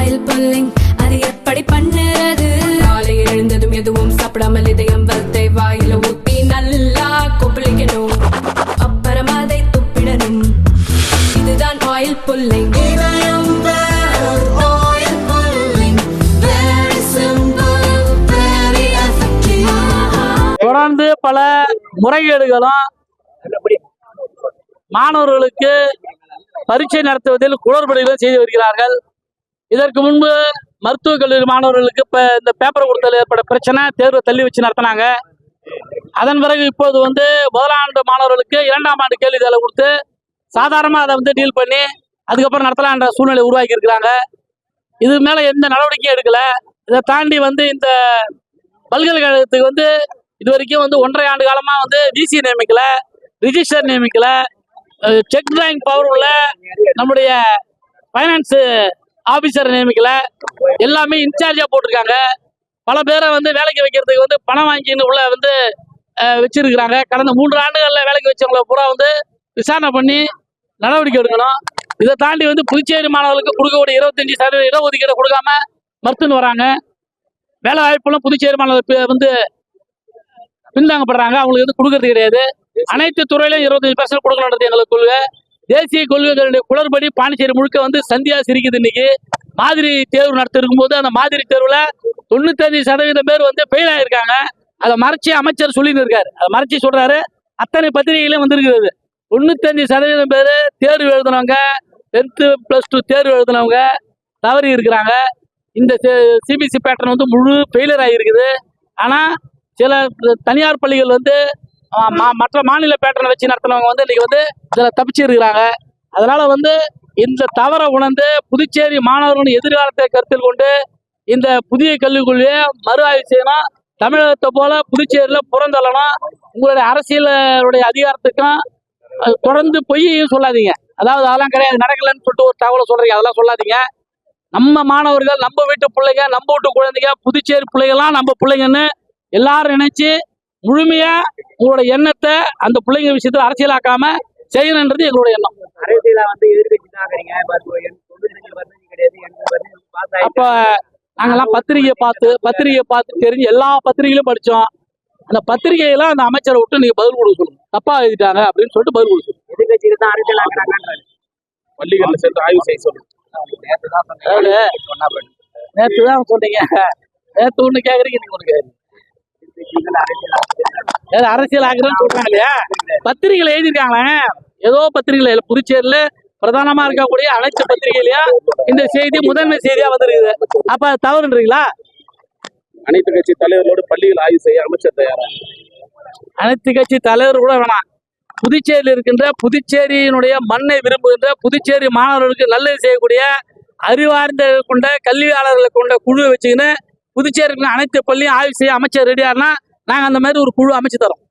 Oil pulling அது எப்படி பண்ணுறது? காலையில் எழுந்ததும் எதுவும் சாப்பிடாமல் இதயம் வளத்தை வாயில ஊத்தி நல்லா கொப்பளிக்கணும், அப்புறம் அதை துப்பிடணும். இதுதான் ஆயில் புல்லிங். தொடர்ந்து பல முறைகேடுகளும் மாணவர்களுக்கு பரீட்சை நடத்துவதில் குளறுபடிகளும் செய்து வருகிறார்கள். இதற்கு முன்பு மருத்துவக் கல்லூரி மாணவர்களுக்கு இந்த பேப்பர் கொடுத்தல் ஏற்பட்ட பிரச்சனை, தேர்வை தள்ளி வச்சு நடத்தினாங்க. அதன் பிறகு இப்போது முதலாம் ஆண்டு மாணவர்களுக்கு 2ஆம் ஆண்டு கேள்வி தேர்வு கொடுத்து சாதாரணமாக அதை டீல் பண்ணி அதுக்கப்புறம் நடத்தலான்ற சூழ்நிலை உருவாக்கி இருக்கிறாங்க. இது மேலே எந்த நடவடிக்கையும் எடுக்கல. இதை தாண்டி இந்த பல்கலைக்கழகத்துக்கு இது வரைக்கும் 1.5 ஆண்டு காலமாக விசி நியமிக்கல, ரிஜிஸ்டர் நியமிக்கல, செக் டிராயிங் பவர் உள்ள நம்முடைய ஃபைனான்ஸ் ஆஃபீஸர் நியமிக்கல, எல்லாமே இன்சார்ஜா போட்டிருக்காங்க. பல பேரை வேலைக்கு வைக்கிறதுக்கு பணம் வாங்கின்னு உள்ள வச்சிருக்கிறாங்க. கடந்த 3 ஆண்டுகளில் வேலைக்கு வச்சவங்களை பூரா விசாரணை பண்ணி நடவடிக்கை எடுக்கணும். இதை தாண்டி புதுச்சேரி மாணவர்களுக்கு கொடுக்கக்கூடிய 25% இடஒதுக்கீடு கொடுக்காம மறுத்துன்னு வராங்க. வேலை வாய்ப்புகளும் புதுச்சேரி மாணவர்கள் பின்தாங்கப்படுறாங்க. அவங்களுக்கு கொடுக்கறது கிடையாது. அனைத்து துறையிலும் 25% கொடுக்கணுன்றது எங்களுக்கு கொள்கை. தேசிய கொள்கைகளுடைய குளறுபடி பாண்டிச்சேரி முழுக்க சந்தியா சிரிக்குது. இன்னைக்கு மாதிரி தேர்வு நடத்திருக்கும் போது அந்த மாதிரி தேர்வுல 95% பேர் ஃபெயில் ஆயிருக்காங்க. அதை மறைச்சி அமைச்சர் சொல்லிட்டு இருக்காரு. அதை மறைச்சி சொல்றாரு. அத்தனை பத்திரிகையிலும் வந்திருக்கிறது. 95% பேர் தேர்வு எழுதினவங்க, 10th + 2 தேர்வு எழுதினவங்க தவறி இருக்கிறாங்க. இந்த சிபிஎஸ்சி பேட்டர்ன் முழு ஃபெயிலியர் ஆகிருக்குது. ஆனால் சில தனியார் பள்ளிகள் மற்ற மாநில பேட்டர்னை வச்சு நடத்தினவங்க இன்னைக்கு இதில் தப்பிச்சு இருக்கிறாங்க. அதனால இந்த தவறை உணர்ந்து புதுச்சேரி மாணவர்களின் எதிர்காலத்தை கருத்தில் கொண்டு இந்த புதிய கல்விக் கொள்கையை மறு ஆய்வு செய்யணும். தமிழகத்தை போல புதுச்சேரியில் புறந்தள்ளணும். உங்களுடைய அரசியலுடைய அதிகாரத்துக்கும் தொடர்ந்து பொய்யையும் சொல்லாதீங்க. அதாவது அதெல்லாம் கிடையாது, நடக்கலன்னு சொல்லிட்டு ஒரு தகவலை சொல்றீங்க, அதெல்லாம் சொல்லாதீங்க. நம்ம மாணவர்கள், நம்ம வீட்டு பிள்ளைங்க, நம்ம வீட்டு குழந்தைங்க, புதுச்சேரி பிள்ளைகள்லாம் நம்ம பிள்ளைங்கன்னு எல்லாரும் நினைச்சு முழுமையா உங்களோட எண்ணத்தை அந்த பிள்ளைங்க விஷயத்துல அரசியலாக்காம செய்யணுன்றது எங்களுடைய எண்ணம். அப்ப நாங்கெல்லாம் பத்திரிகையை பார்த்து தெரிஞ்சு எல்லா பத்திரிகையிலும் படிச்சோம். அந்த பத்திரிகையெல்லாம் அந்த அமைச்சரை விட்டு நீங்க பதில் கொடுக்க சொல்லுங்க, தப்பா எழுதிட்டாங்க அப்படின்னு சொல்லிட்டு பதில் கொடுக்க சொல்லுங்க. பள்ளிகளில் சேர்த்து ஆய்வு செய்ய சொல்லுங்க. நேற்று தான் சொன்னீங்க, நேற்று ஒண்ணு கேக்குறீங்க, நீங்க ஒண்ணு கேக்குறீங்க. அரசியல் ஆகிறேன்னு சொல்றாங்க இல்லையா? பத்திரிகைகள் எழுதியிருக்காங்களே, ஏதோ பத்திரிகைகள் புதுச்சேரியில பிரதானமா இருக்கக்கூடிய அனைத்து பத்திரிகையிலயா இந்த செய்தி முதன்மை செய்தியா வந்திருக்குது. அப்ப தவறுன்றீங்களா? அனைத்து கட்சி தலைவர்களோடு பள்ளிகள் ஆய்வு செய்ய அமைச்சர் தயாரா? அனைத்து கட்சி தலைவர் கூட வேணாம். புதுச்சேரியில் இருக்கின்ற, புதுச்சேரியினுடைய மண்ணை விரும்புகின்ற, புதுச்சேரி மாணவர்களுக்கு நல்லது செய்யக்கூடிய அறிவார்ந்த கொண்ட கல்வியாளர்களை கொண்ட குழுவை வச்சுக்கின்னு புதுச்சேரிக்கு அனைத்து பள்ளியும் ஆய்வு செய்ய அமைச்சர் ரெடியாருன்னா நாங்கள் அந்த மாதிரி ஒரு குழு அமைச்சு தரோம்.